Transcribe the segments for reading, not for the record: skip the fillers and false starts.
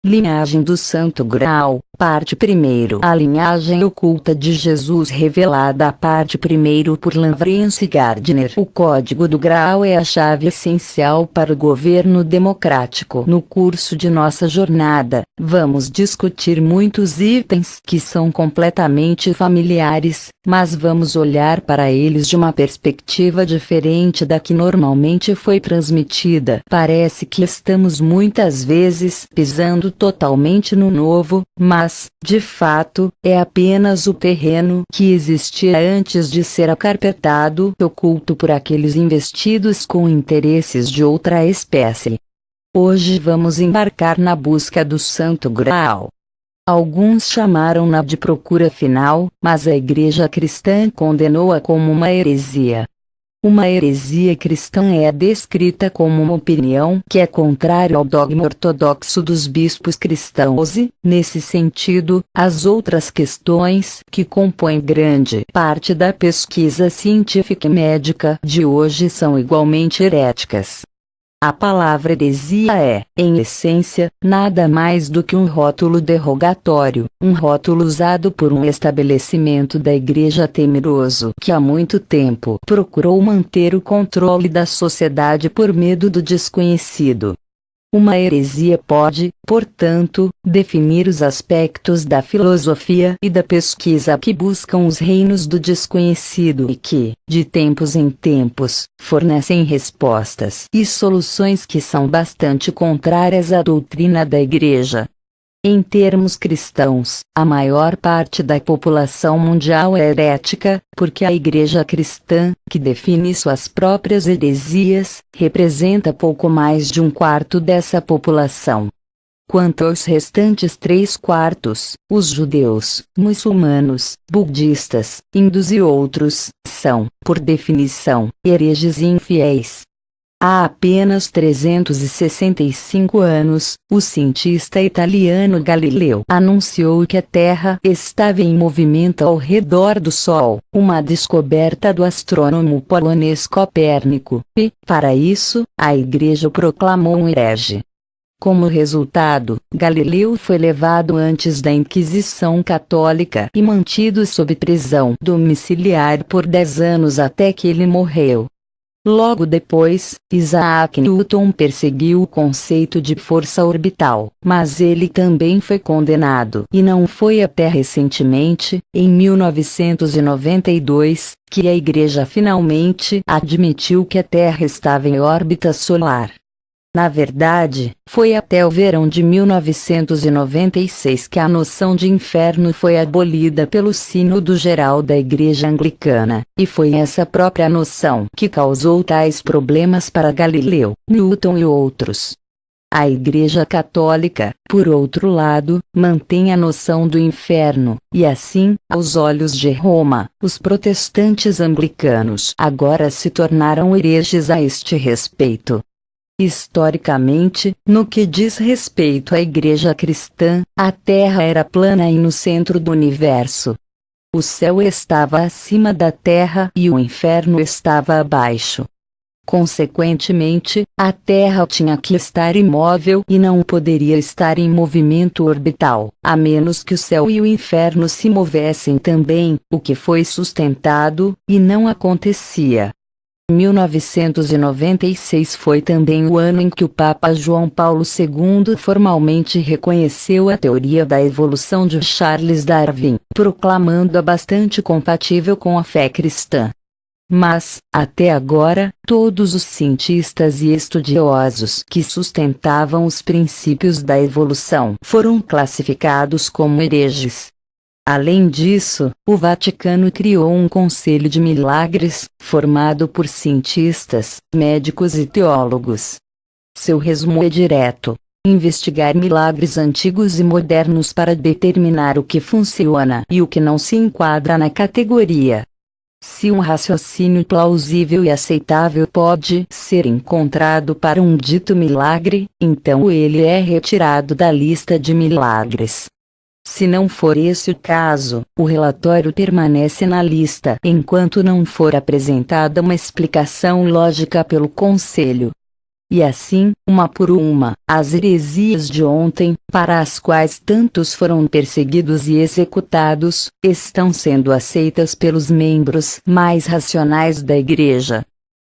Linhagem do Santo Graal, parte 1º. A linhagem oculta de Jesus revelada. A parte 1º por Lawrence Gardner. O Código do Graal é a chave essencial para o governo democrático. No curso de nossa jornada, vamos discutir muitos itens que são completamente familiares, mas vamos olhar para eles de uma perspectiva diferente da que normalmente foi transmitida. Parece que estamos muitas vezes pisando totalmente no novo, mas, de fato, é apenas o terreno que existia antes de ser acarpetado, oculto por aqueles investidos com interesses de outra espécie. Hoje vamos embarcar na busca do Santo Graal. Alguns chamaram-na de procura final, mas a Igreja cristã condenou-a como uma heresia. Uma heresia cristã é descrita como uma opinião que é contrária ao dogma ortodoxo dos bispos cristãos e, nesse sentido, as outras questões que compõem grande parte da pesquisa científica e médica de hoje são igualmente heréticas. A palavra heresia é, em essência, nada mais do que um rótulo derrogatório, um rótulo usado por um estabelecimento da Igreja temeroso que há muito tempo procurou manter o controle da sociedade por medo do desconhecido. Uma heresia pode, portanto, definir os aspectos da filosofia e da pesquisa que buscam os reinos do desconhecido e que, de tempos em tempos, fornecem respostas e soluções que são bastante contrárias à doutrina da Igreja. Em termos cristãos, a maior parte da população mundial é herética, porque a Igreja cristã, que define suas próprias heresias, representa pouco mais de 1/4 dessa população. Quanto aos restantes 3/4, os judeus, muçulmanos, budistas, hindus e outros, são, por definição, hereges e infiéis. Há apenas 365 anos, o cientista italiano Galileu anunciou que a Terra estava em movimento ao redor do Sol, uma descoberta do astrônomo polonês Copérnico, e, para isso, a Igreja o proclamou um herege. Como resultado, Galileu foi levado antes da Inquisição Católica e mantido sob prisão domiciliar por 10 anos até que ele morreu. Logo depois, Isaac Newton perseguiu o conceito de força orbital, mas ele também foi condenado. E não foi até recentemente, em 1992, que a Igreja finalmente admitiu que a Terra estava em órbita solar. Na verdade, foi até o verão de 1996 que a noção de inferno foi abolida pelo Sínodo Geral da Igreja Anglicana, e foi essa própria noção que causou tais problemas para Galileu, Newton e outros. A Igreja Católica, por outro lado, mantém a noção do inferno, e assim, aos olhos de Roma, os protestantes anglicanos agora se tornaram hereges a este respeito. Historicamente, no que diz respeito à Igreja cristã, a Terra era plana e no centro do universo. O céu estava acima da Terra e o inferno estava abaixo. Consequentemente, a Terra tinha que estar imóvel e não poderia estar em movimento orbital, a menos que o céu e o inferno se movessem também, o que foi sustentado, e não acontecia. 1996 foi também o ano em que o Papa João Paulo II formalmente reconheceu a teoria da evolução de Charles Darwin, proclamando-a bastante compatível com a fé cristã. Mas, até agora, todos os cientistas e estudiosos que sustentavam os princípios da evolução foram classificados como hereges. Além disso, o Vaticano criou um Conselho de Milagres, formado por cientistas, médicos e teólogos. Seu resumo é direto: investigar milagres antigos e modernos para determinar o que funciona e o que não se enquadra na categoria. Se um raciocínio plausível e aceitável pode ser encontrado para um dito milagre, então ele é retirado da lista de milagres. Se não for esse o caso, o relatório permanece na lista enquanto não for apresentada uma explicação lógica pelo Conselho. E assim, uma por uma, as heresias de ontem, para as quais tantos foram perseguidos e executados, estão sendo aceitas pelos membros mais racionais da Igreja.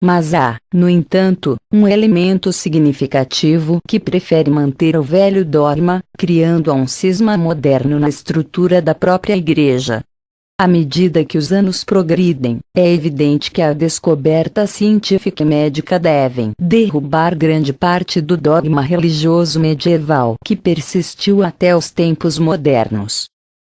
Mas há, no entanto, um elemento significativo que prefere manter o velho dogma, criando um cisma moderno na estrutura da própria Igreja. À medida que os anos progridem, é evidente que a descoberta científica e médica devem derrubar grande parte do dogma religioso medieval que persistiu até os tempos modernos.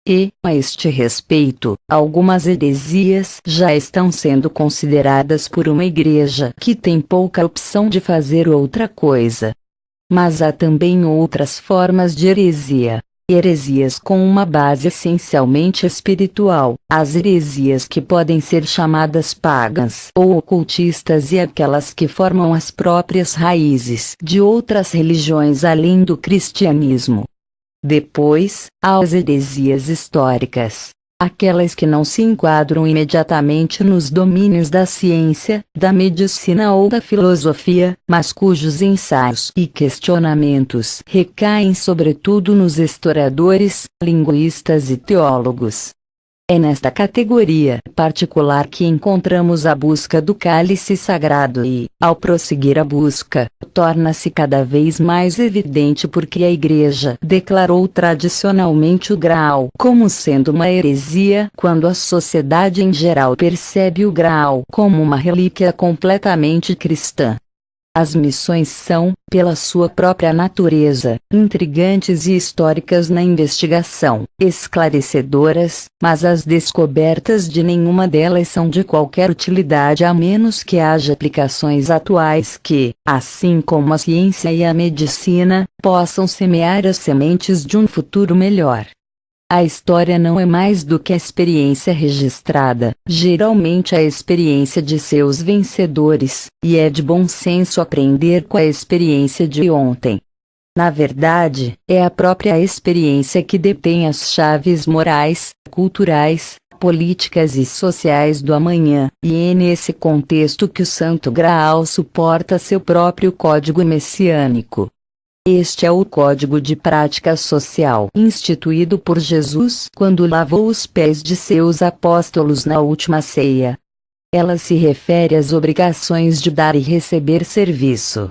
E, a este respeito, algumas heresias já estão sendo consideradas por uma igreja que tem pouca opção de fazer outra coisa. Mas há também outras formas de heresia. Heresias com uma base essencialmente espiritual, as heresias que podem ser chamadas pagãs ou ocultistas e aquelas que formam as próprias raízes de outras religiões além do cristianismo. Depois, há as heresias históricas, aquelas que não se enquadram imediatamente nos domínios da ciência, da medicina ou da filosofia, mas cujos ensaios e questionamentos recaem sobretudo nos historiadores, linguistas e teólogos. É nesta categoria particular que encontramos a busca do cálice sagrado e, ao prosseguir a busca, torna-se cada vez mais evidente porque a Igreja declarou tradicionalmente o Graal como sendo uma heresia quando a sociedade em geral percebe o Graal como uma relíquia completamente cristã. As missões são, pela sua própria natureza, intrigantes e históricas na investigação, esclarecedoras, mas as descobertas de nenhuma delas são de qualquer utilidade a menos que haja aplicações atuais que, assim como a ciência e a medicina, possam semear as sementes de um futuro melhor. A história não é mais do que a experiência registrada, geralmente a experiência de seus vencedores, e é de bom senso aprender com a experiência de ontem. Na verdade, é a própria experiência que detém as chaves morais, culturais, políticas e sociais do amanhã, e é nesse contexto que o Santo Graal suporta seu próprio código messiânico. Este é o código de prática social instituído por Jesus quando lavou os pés de seus apóstolos na última ceia. Ela se refere às obrigações de dar e receber serviço.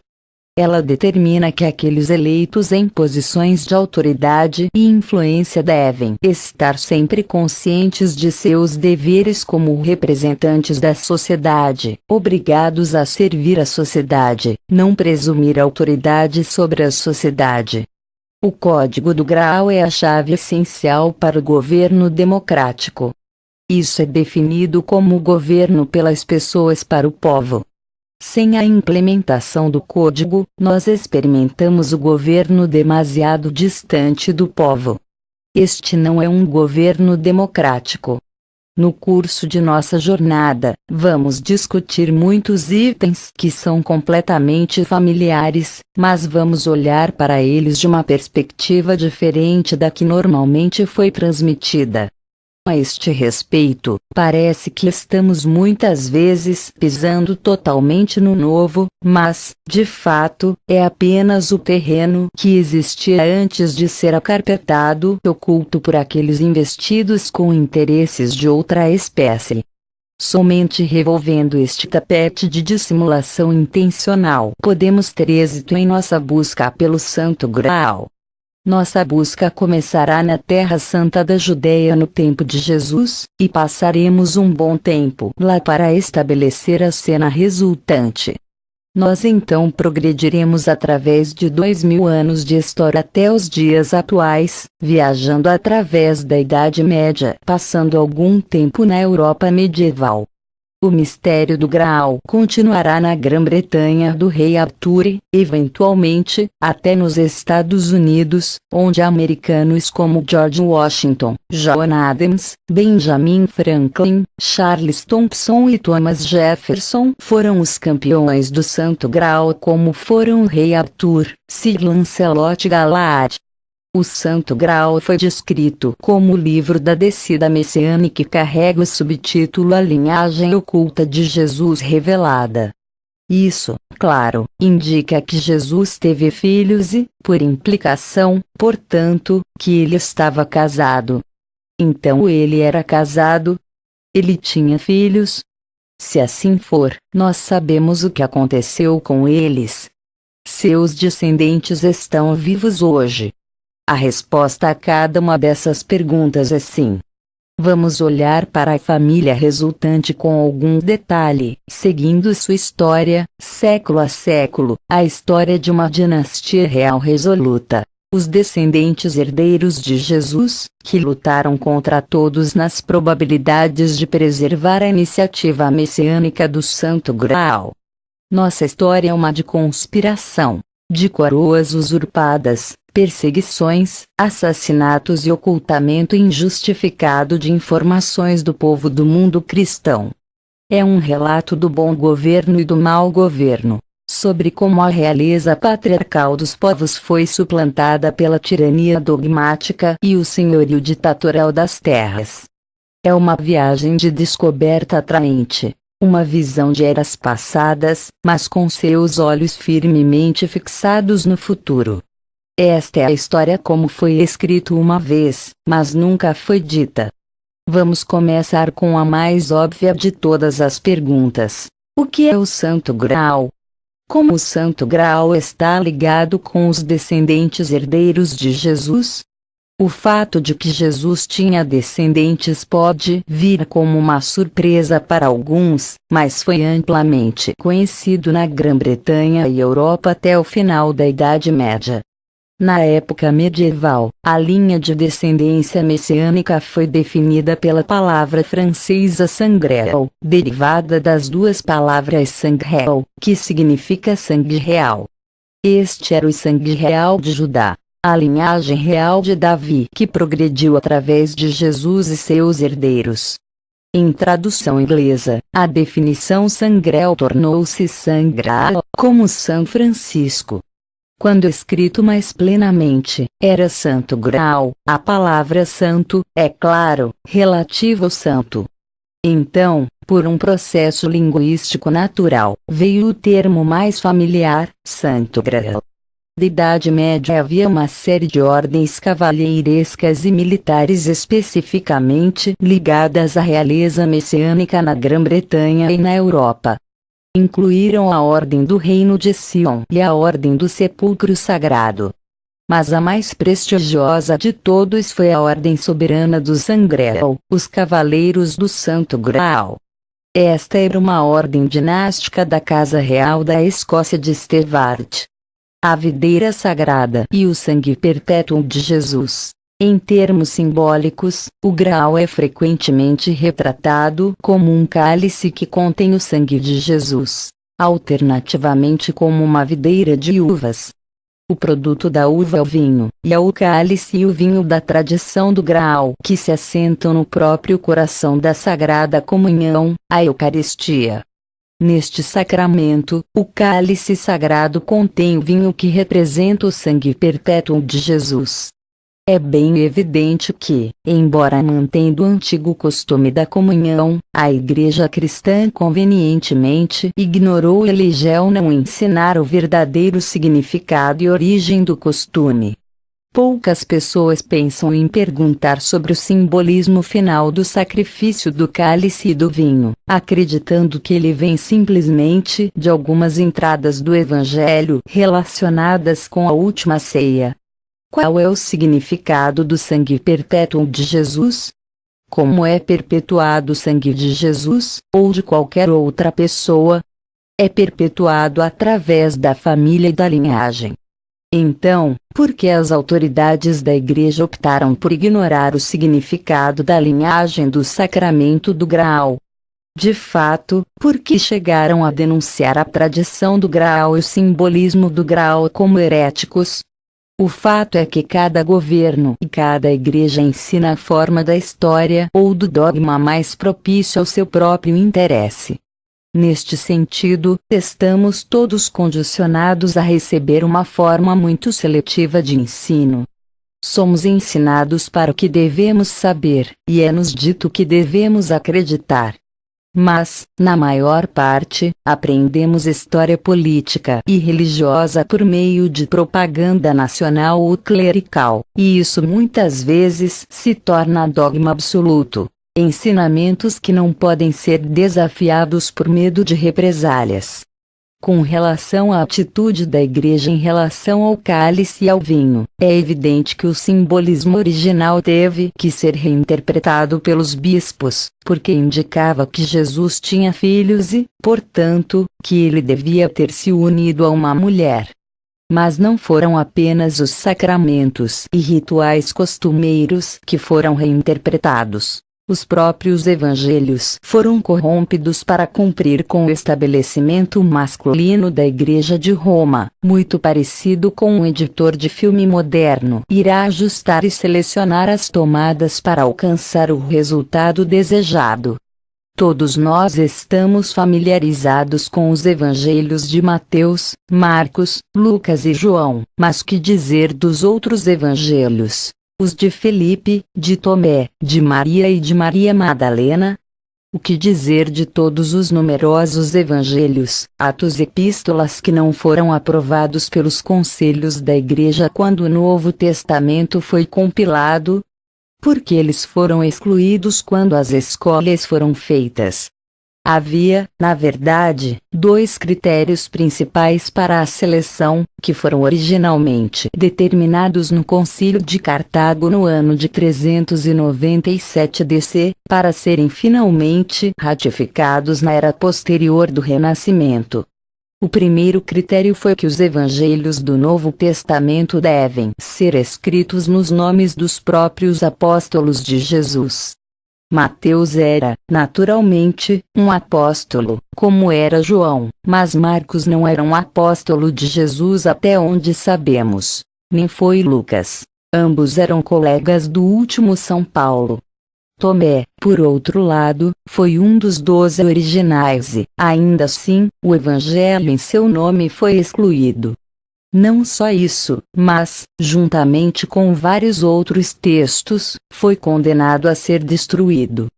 Ela determina que aqueles eleitos em posições de autoridade e influência devem estar sempre conscientes de seus deveres como representantes da sociedade, obrigados a servir a sociedade, não presumir autoridade sobre a sociedade. O Código do Graal é a chave essencial para o governo democrático. Isso é definido como o governo pelas pessoas para o povo. Sem a implementação do código, nós experimentamos o governo demasiado distante do povo. Este não é um governo democrático. No curso de nossa jornada, vamos discutir muitos itens que são completamente familiares, mas vamos olhar para eles de uma perspectiva diferente da que normalmente foi transmitida. A este respeito, parece que estamos muitas vezes pisando totalmente no novo, mas, de fato, é apenas o terreno que existia antes de ser acarpetado e oculto por aqueles investidos com interesses de outra espécie. Somente revolvendo este tapete de dissimulação intencional podemos ter êxito em nossa busca pelo Santo Graal. Nossa busca começará na Terra Santa da Judéia no tempo de Jesus, e passaremos um bom tempo lá para estabelecer a cena resultante. Nós então progrediremos através de 2000 anos de história até os dias atuais, viajando através da Idade Média, passando algum tempo na Europa medieval. O mistério do Graal continuará na Grã-Bretanha do rei Arthur, eventualmente, até nos Estados Unidos, onde americanos como George Washington, John Adams, Benjamin Franklin, Charles Thompson e Thomas Jefferson foram os campeões do Santo Graal como foram o rei Arthur, Sir Lancelot Galahad. O Santo Graal foi descrito como o livro da descida messiânica e carrega o subtítulo A Linhagem Oculta de Jesus Revelada. Isso, claro, indica que Jesus teve filhos e, por implicação, portanto, que ele estava casado. Então ele era casado? Ele tinha filhos? Se assim for, nós sabemos o que aconteceu com eles. Seus descendentes estão vivos hoje. A resposta a cada uma dessas perguntas é sim. Vamos olhar para a família resultante com algum detalhe, seguindo sua história, século a século, a história de uma dinastia real resoluta. Os descendentes herdeiros de Jesus, que lutaram contra todos nas probabilidades de preservar a iniciativa messiânica do Santo Graal. Nossa história é uma de conspiração, de coroas usurpadas, perseguições, assassinatos e ocultamento injustificado de informações do povo do mundo cristão. É um relato do bom governo e do mau governo, sobre como a realeza patriarcal dos povos foi suplantada pela tirania dogmática e o senhorio ditatorial das terras. É uma viagem de descoberta atraente, uma visão de eras passadas, mas com seus olhos firmemente fixados no futuro. Esta é a história como foi escrito uma vez, mas nunca foi dita. Vamos começar com a mais óbvia de todas as perguntas. O que é o Santo Graal? Como o Santo Graal está ligado com os descendentes herdeiros de Jesus? O fato de que Jesus tinha descendentes pode vir como uma surpresa para alguns, mas foi amplamente conhecido na Grã-Bretanha e Europa até o final da Idade Média. Na época medieval, a linha de descendência messiânica foi definida pela palavra francesa sangrel, derivada das duas palavras sangrel, que significa sangue real. Este era o sangue real de Judá, a linhagem real de Davi que progrediu através de Jesus e seus herdeiros. Em tradução inglesa, a definição sangrel tornou-se sangral, como São Francisco. Quando escrito mais plenamente, era Santo Graal, a palavra santo, é claro, relativo ao santo. Então, por um processo linguístico natural, veio o termo mais familiar, Santo Graal. Na Idade Média havia uma série de ordens cavalheirescas e militares especificamente ligadas à realeza messiânica na Grã-Bretanha e na Europa. Incluíram a Ordem do Reino de Sion e a Ordem do Sepulcro Sagrado. Mas a mais prestigiosa de todos foi a Ordem Soberana do Sangrel, os Cavaleiros do Santo Graal. Esta era uma ordem dinástica da Casa Real da Escócia de Stewart. A videira sagrada e o sangue perpétuo de Jesus. Em termos simbólicos, o graal é frequentemente retratado como um cálice que contém o sangue de Jesus, alternativamente como uma videira de uvas. O produto da uva é o vinho, e é o cálice e o vinho da tradição do graal que se assentam no próprio coração da Sagrada Comunhão, a Eucaristia. Neste sacramento, o cálice sagrado contém o vinho que representa o sangue perpétuo de Jesus. É bem evidente que, embora mantendo o antigo costume da comunhão, a Igreja cristã convenientemente ignorou e elegeu não ensinar o verdadeiro significado e origem do costume. Poucas pessoas pensam em perguntar sobre o simbolismo final do sacrifício do cálice e do vinho, acreditando que ele vem simplesmente de algumas entradas do Evangelho relacionadas com a última ceia. Qual é o significado do sangue perpétuo de Jesus? Como é perpetuado o sangue de Jesus, ou de qualquer outra pessoa? É perpetuado através da família e da linhagem. Então, por que as autoridades da Igreja optaram por ignorar o significado da linhagem do sacramento do Graal? De fato, porque chegaram a denunciar a tradição do Graal e o simbolismo do Graal como heréticos? O fato é que cada governo e cada igreja ensina a forma da história ou do dogma mais propício ao seu próprio interesse. Neste sentido, estamos todos condicionados a receber uma forma muito seletiva de ensino. Somos ensinados para o que devemos saber, e é-nos dito o que devemos acreditar. Mas, na maior parte, aprendemos história política e religiosa por meio de propaganda nacional ou clerical, e isso muitas vezes se torna dogma absoluto. Ensinamentos que não podem ser desafiados por medo de represálias. Com relação à atitude da Igreja em relação ao cálice e ao vinho, é evidente que o simbolismo original teve que ser reinterpretado pelos bispos, porque indicava que Jesus tinha filhos e, portanto, que ele devia ter se unido a uma mulher. Mas não foram apenas os sacramentos e rituais costumeiros que foram reinterpretados. Os próprios evangelhos foram corrompidos para cumprir com o estabelecimento masculino da Igreja de Roma, muito parecido com um editor de filme moderno. Irá ajustar e selecionar as tomadas para alcançar o resultado desejado. Todos nós estamos familiarizados com os evangelhos de Mateus, Marcos, Lucas e João, mas que dizer dos outros evangelhos? Os de Felipe, de Tomé, de Maria e de Maria Madalena? O que dizer de todos os numerosos evangelhos, atos e epístolas que não foram aprovados pelos conselhos da Igreja quando o Novo Testamento foi compilado? Porque eles foram excluídos quando as escolhas foram feitas. Havia, na verdade, dois critérios principais para a seleção, que foram originalmente determinados no Concílio de Cartago no ano de 397 DC, para serem finalmente ratificados na era posterior do Renascimento. O primeiro critério foi que os evangelhos do Novo Testamento devem ser escritos nos nomes dos próprios apóstolos de Jesus. Mateus era, naturalmente, um apóstolo, como era João, mas Marcos não era um apóstolo de Jesus até onde sabemos. Nem foi Lucas. Ambos eram colegas do último São Paulo. Tomé, por outro lado, foi um dos 12 originais e, ainda assim, o evangelho em seu nome foi excluído. Não só isso, mas, juntamente com vários outros textos, foi condenado a ser destruído.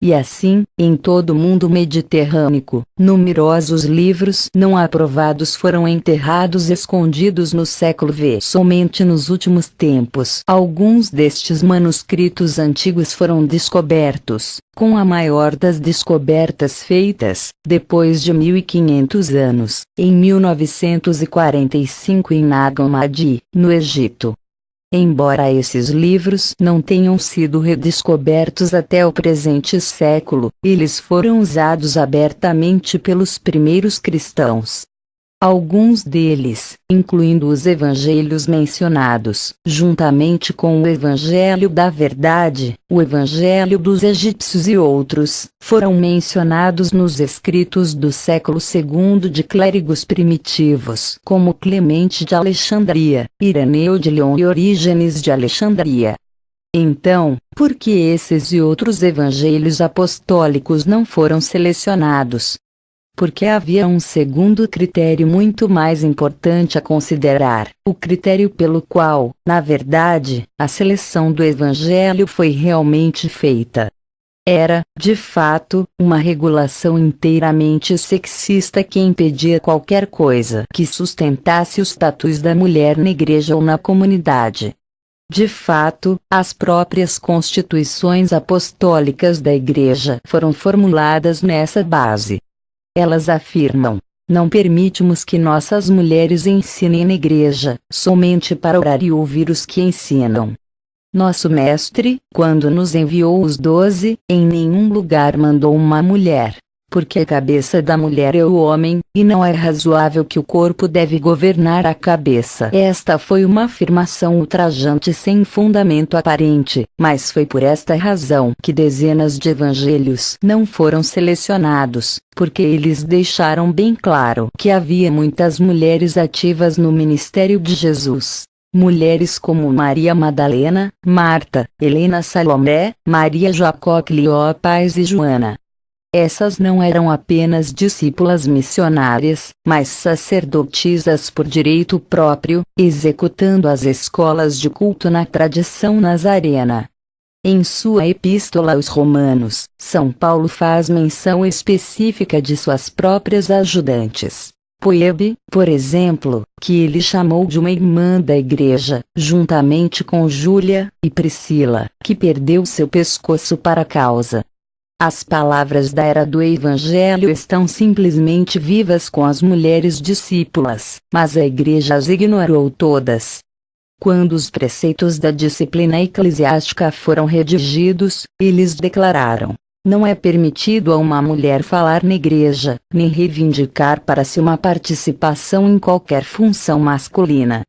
E assim, em todo o mundo mediterrâneo, numerosos livros não aprovados foram enterrados escondidos no século V. Somente nos últimos tempos, alguns destes manuscritos antigos foram descobertos, com a maior das descobertas feitas, depois de 1500 anos, em 1945 em Nag Hammadi, no Egito. Embora esses livros não tenham sido redescobertos até o presente século, eles foram usados abertamente pelos primeiros cristãos. Alguns deles, incluindo os evangelhos mencionados, juntamente com o Evangelho da Verdade, o Evangelho dos Egípcios e outros, foram mencionados nos escritos do século II de clérigos primitivos, como Clemente de Alexandria, Ireneu de Lyon e Orígenes de Alexandria. Então, por que esses e outros evangelhos apostólicos não foram selecionados? Porque havia um segundo critério muito mais importante a considerar, o critério pelo qual, na verdade, a seleção do Evangelho foi realmente feita. Era, de fato, uma regulação inteiramente sexista que impedia qualquer coisa que sustentasse o status da mulher na igreja ou na comunidade. De fato, as próprias constituições apostólicas da igreja foram formuladas nessa base. Elas afirmam: não permitimos que nossas mulheres ensinem na igreja, somente para orar e ouvir os que ensinam. Nosso mestre, quando nos enviou os 12, em nenhum lugar mandou uma mulher, porque a cabeça da mulher é o homem, e não é razoável que o corpo deve governar a cabeça. Esta foi uma afirmação ultrajante sem fundamento aparente, mas foi por esta razão que dezenas de evangelhos não foram selecionados, porque eles deixaram bem claro que havia muitas mulheres ativas no ministério de Jesus. Mulheres como Maria Madalena, Marta, Helena Salomé, Maria Jacó Cleópais e Joana. Essas não eram apenas discípulas missionárias, mas sacerdotisas por direito próprio, executando as escolas de culto na tradição nazarena. Em sua Epístola aos Romanos, São Paulo faz menção específica de suas próprias ajudantes. Poebe, por exemplo, que ele chamou de uma irmã da igreja, juntamente com Júlia e Priscila, que perdeu seu pescoço para a causa. As palavras da era do Evangelho estão simplesmente vivas com as mulheres discípulas, mas a igreja as ignorou todas. Quando os preceitos da disciplina eclesiástica foram redigidos, eles declararam: não é permitido a uma mulher falar na igreja, nem reivindicar para si uma participação em qualquer função masculina.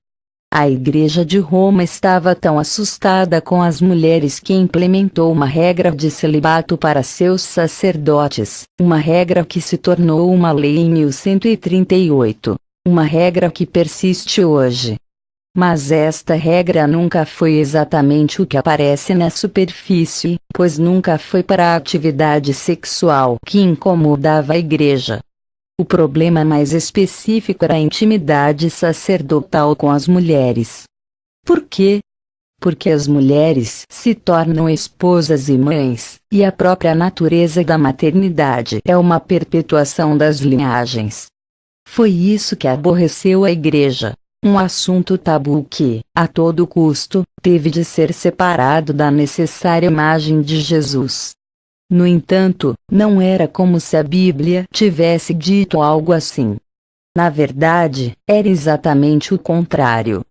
A Igreja de Roma estava tão assustada com as mulheres que implementou uma regra de celibato para seus sacerdotes, uma regra que se tornou uma lei em 1138, uma regra que persiste hoje. Mas esta regra nunca foi exatamente o que aparece na superfície, pois nunca foi para a atividade sexual que incomodava a igreja. O problema mais específico era a intimidade sacerdotal com as mulheres. Por quê? Porque as mulheres se tornam esposas e mães, e a própria natureza da maternidade é uma perpetuação das linhagens. Foi isso que aborreceu a igreja. Um assunto tabu que, a todo custo, teve de ser separado da necessária imagem de Jesus. No entanto, não era como se a Bíblia tivesse dito algo assim. Na verdade, era exatamente o contrário.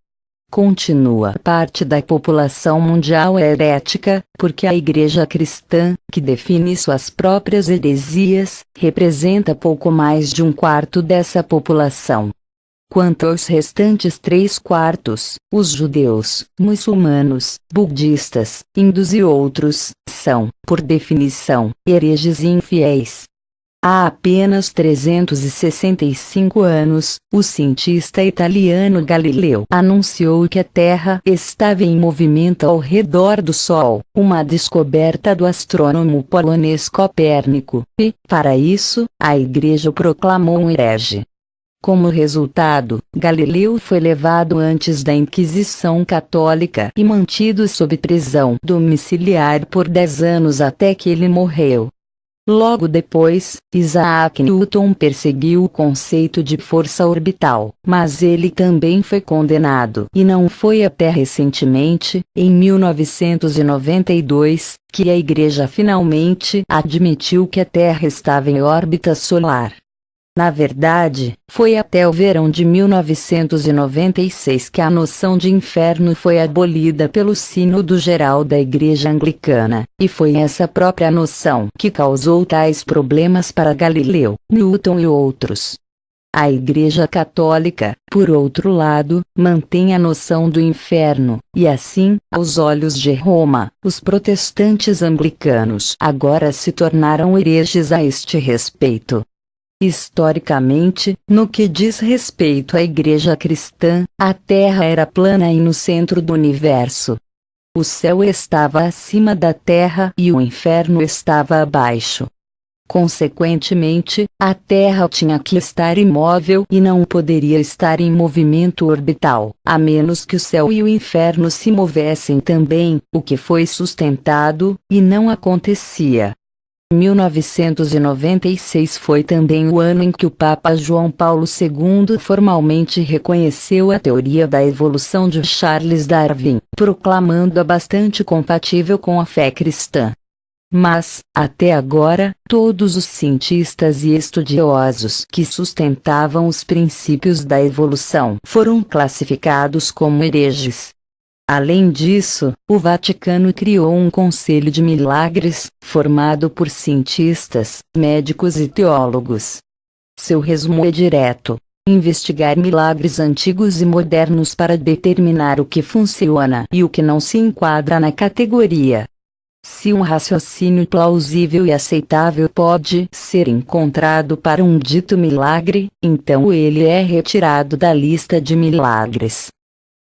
Continua. Parte da população mundial é herética, porque a Igreja cristã, que define suas próprias heresias, representa pouco mais de 1/4 dessa população. Quanto aos restantes 3/4, os judeus, muçulmanos, budistas, hindus e outros, são, por definição, hereges e infiéis. Há apenas 365 anos, o cientista italiano Galileu anunciou que a Terra estava em movimento ao redor do Sol, uma descoberta do astrônomo polonês Copérnico, e, para isso, a Igreja o proclamou um herege. Como resultado, Galileu foi levado antes da Inquisição Católica e mantido sob prisão domiciliar por 10 anos até que ele morreu. Logo depois, Isaac Newton perseguiu o conceito de força orbital, mas ele também foi condenado. E não foi até recentemente, em 1992, que a Igreja finalmente admitiu que a Terra estava em órbita solar. Na verdade, foi até o verão de 1996 que a noção de inferno foi abolida pelo Sínodo Geral da Igreja Anglicana, e foi essa própria noção que causou tais problemas para Galileu, Newton e outros. A Igreja Católica, por outro lado, mantém a noção do inferno, e assim, aos olhos de Roma, os protestantes anglicanos agora se tornaram hereges a este respeito. Historicamente, no que diz respeito à Igreja cristã, a Terra era plana e no centro do universo. O céu estava acima da Terra e o inferno estava abaixo. Consequentemente, a Terra tinha que estar imóvel e não poderia estar em movimento orbital, a menos que o céu e o inferno se movessem também, o que foi sustentado, e não acontecia. 1996 foi também o ano em que o Papa João Paulo II formalmente reconheceu a teoria da evolução de Charles Darwin, proclamando-a bastante compatível com a fé cristã. Mas, até agora, todos os cientistas e estudiosos que sustentavam os princípios da evolução foram classificados como hereges. Além disso, o Vaticano criou um Conselho de Milagres, formado por cientistas, médicos e teólogos. Seu resumo é direto: investigar milagres antigos e modernos para determinar o que funciona e o que não se enquadra na categoria. Se um raciocínio plausível e aceitável pode ser encontrado para um dito milagre, então ele é retirado da lista de milagres.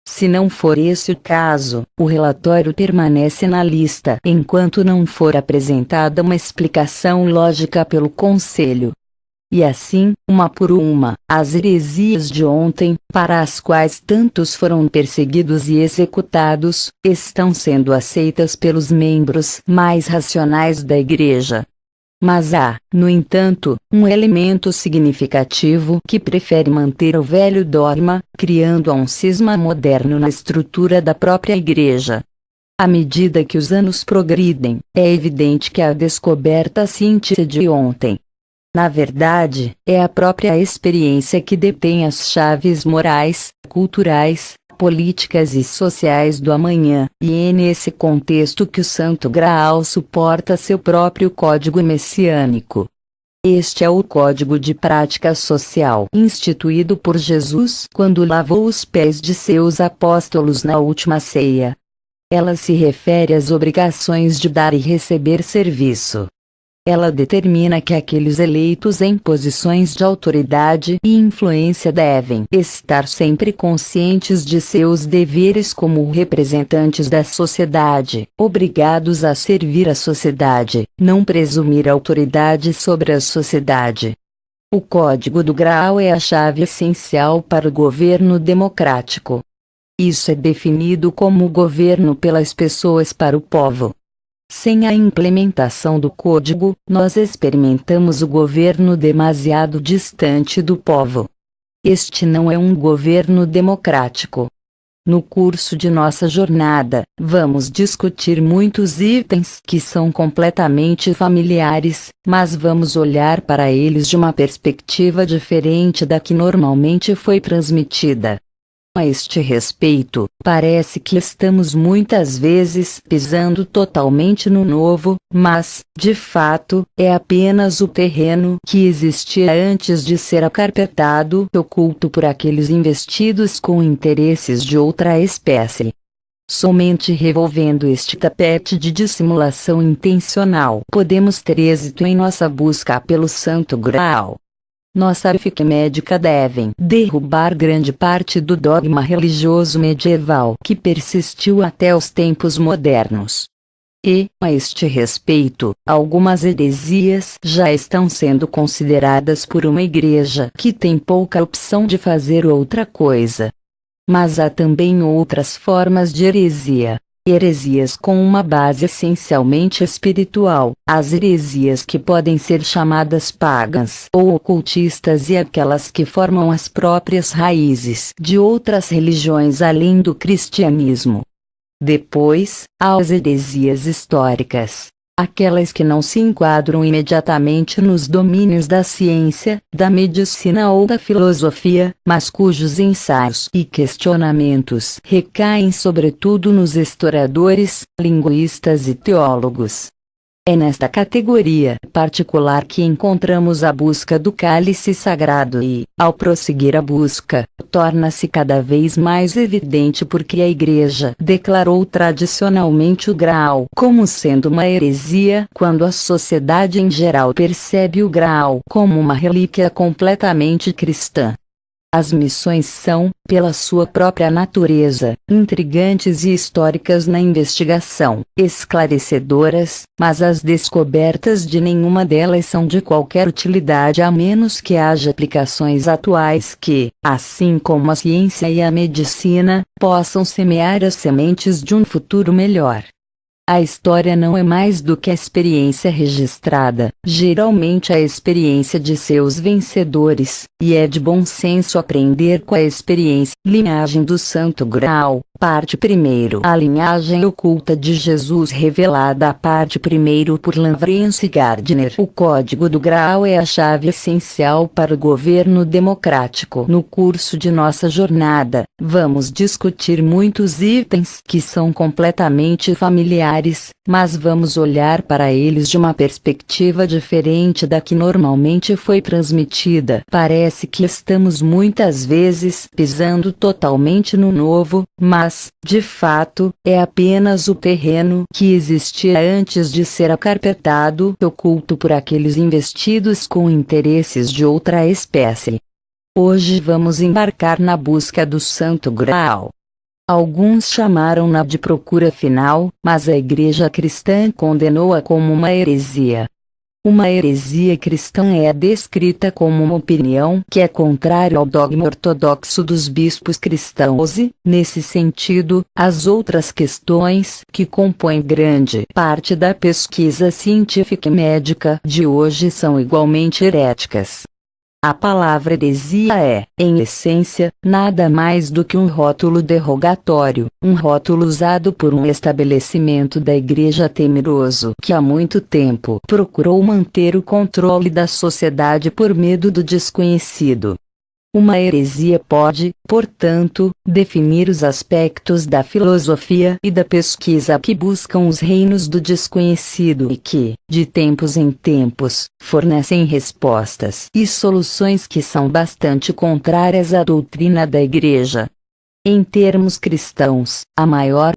Se não for esse o caso, o relatório permanece na lista enquanto não for apresentada uma explicação lógica pelo Conselho. E assim, uma por uma, as heresias de ontem, para as quais tantos foram perseguidos e executados, estão sendo aceitas pelos membros mais racionais da Igreja. Mas há, no entanto, um elemento significativo que prefere manter o velho dogma, criando um cisma moderno na estrutura da própria Igreja. À medida que os anos progridem, é evidente que a descoberta se de ontem. Na verdade, é a própria experiência que detém as chaves morais, culturais, políticas e sociais do amanhã, e é nesse contexto que o Santo Graal suporta seu próprio código messiânico. Este é o código de prática social instituído por Jesus quando lavou os pés de seus apóstolos na última ceia. Ela se refere às obrigações de dar e receber serviço. Ela determina que aqueles eleitos em posições de autoridade e influência devem estar sempre conscientes de seus deveres como representantes da sociedade, obrigados a servir a sociedade, não presumir autoridade sobre a sociedade. O Código do Graal é a chave essencial para o governo democrático. Isso é definido como o governo pelas pessoas para o povo. Sem a implementação do código, nós experimentamos o governo demasiado distante do povo. Este não é um governo democrático. No curso de nossa jornada, vamos discutir muitos itens que são completamente familiares, mas vamos olhar para eles de uma perspectiva diferente da que normalmente foi transmitida. A este respeito, parece que estamos muitas vezes pisando totalmente no novo, mas, de fato, é apenas o terreno que existia antes de ser acarpetado, oculto por aqueles investidos com interesses de outra espécie. Somente revolvendo este tapete de dissimulação intencional podemos ter êxito em nossa busca pelo Santo Graal. Nossa ética médica devem derrubar grande parte do dogma religioso medieval que persistiu até os tempos modernos. E, a este respeito, algumas heresias já estão sendo consideradas por uma igreja que tem pouca opção de fazer outra coisa. Mas há também outras formas de heresia. Heresias com uma base essencialmente espiritual, as heresias que podem ser chamadas pagãs ou ocultistas e aquelas que formam as próprias raízes de outras religiões além do cristianismo. Depois, há as heresias históricas, aquelas que não se enquadram imediatamente nos domínios da ciência, da medicina ou da filosofia, mas cujos ensaios e questionamentos recaem sobretudo nos historiadores, linguistas e teólogos. É nesta categoria particular que encontramos a busca do cálice sagrado e, ao prosseguir a busca, torna-se cada vez mais evidente porque a Igreja declarou tradicionalmente o Graal como sendo uma heresia quando a sociedade em geral percebe o Graal como uma relíquia completamente cristã. As missões são, pela sua própria natureza, intrigantes e históricas na investigação, esclarecedoras, mas as descobertas de nenhuma delas são de qualquer utilidade a menos que haja aplicações atuais que, assim como a ciência e a medicina, possam semear as sementes de um futuro melhor. A história não é mais do que a experiência registrada, geralmente a experiência de seus vencedores, e é de bom senso aprender com a experiência. Linhagem do Santo Graal, parte 1. A linhagem oculta de Jesus revelada. Parte 1 por Lawrence Gardner. O Código do Graal é a chave essencial para o governo democrático. No curso de nossa jornada, vamos discutir muitos itens que são completamente familiares, mas vamos olhar para eles de uma perspectiva diferente da que normalmente foi transmitida. Parece que estamos muitas vezes pisando totalmente no novo, mas, de fato, é apenas o terreno que existia antes de ser acarpetado, oculto por aqueles investidos com interesses de outra espécie. Hoje vamos embarcar na busca do Santo Graal. Alguns chamaram-na de procura final, mas a Igreja cristã condenou-a como uma heresia. Uma heresia cristã é descrita como uma opinião que é contrária ao dogma ortodoxo dos bispos cristãos e, nesse sentido, as outras questões que compõem grande parte da pesquisa científica e médica de hoje são igualmente heréticas. A palavra heresia é, em essência, nada mais do que um rótulo derrogatório, um rótulo usado por um estabelecimento da Igreja temeroso que há muito tempo procurou manter o controle da sociedade por medo do desconhecido. Uma heresia pode, portanto, definir os aspectos da filosofia e da pesquisa que buscam os reinos do desconhecido e que, de tempos em tempos, fornecem respostas e soluções que são bastante contrárias à doutrina da Igreja. Em termos cristãos, a maior